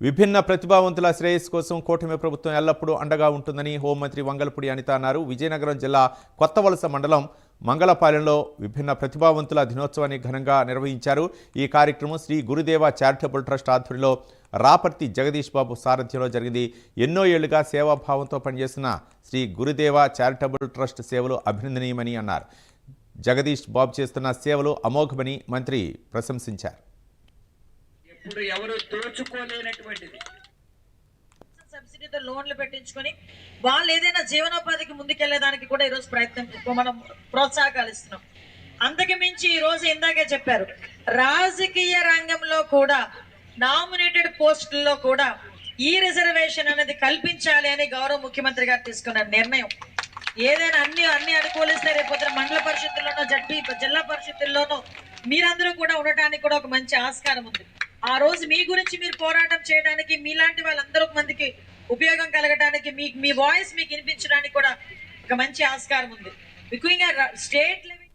విభిన్న ప్రతిభావంతుల శ్రేయస్సు కోసం కూటమి ప్రభుత్వం ఎల్లప్పుడూ అండగా ఉంటుందని హోంమంత్రి వంగలపూడి అనిత అన్నారు. విజయనగరం జిల్లా కొత్తవలస మండలం మంగళపాలెంలో విభిన్న ప్రతిభావంతుల దినోత్సవాన్ని ఘనంగా నిర్వహించారు. ఈ కార్యక్రమం శ్రీ గురుదేవ చారిటబుల్ ట్రస్ట్ ఆధ్వర్యంలో రాపర్తి జగదీష్ బాబు సారథ్యంలో జరిగింది. ఎన్నో ఏళ్లుగా సేవాభావంతో పనిచేసిన శ్రీ గురుదేవ చారిటబుల్ ట్రస్ట్ సేవలు అభినందనీయమని అన్నారు. జగదీష్ బాబు చేస్తున్న సేవలు అమోఘమని మంత్రి ప్రశంసించారు. ఇప్పుడు ఎవరు దోచుకోలేనటువంటిది సబ్సిడీతో లోన్లు పెట్టించుకొని వాళ్ళు ఏదైనా జీవనోపాధికి ముందుకెళ్లేదానికి కూడా ఈరోజు ప్రయత్నం మనం ప్రోత్సాహకాలు ఇస్తున్నాం. అంతకు మించి ఈ రోజు ఇందాకే చెప్పారు, రాజకీయ రంగంలో కూడా నామినేటెడ్ పోస్టుల్లో కూడా ఈ రిజర్వేషన్ అనేది కల్పించాలి అని గౌరవ ముఖ్యమంత్రి గారు తీసుకున్న నిర్ణయం. ఏదైనా అన్ని అనుకూలిస్తే రేపొద్దున మండల పరిషత్తుల్లోనో జిల్లా పరిషత్తుల్లోనో మీరందరూ కూడా ఉండటానికి కూడా ఒక మంచి ఆస్కారం ఉంది. ఆ రోజు మీ గురించి మీరు పోరాటం చేయడానికి, మీలాంటి వాళ్ళందరూ మందికి ఉపయోగం కలగడానికి, మీ వాయిస్ మీకు వినిపించడానికి కూడా ఒక మంచి ఆస్కారం ఉంది. ముఖ్యంగా స్టేట్ లెవెల్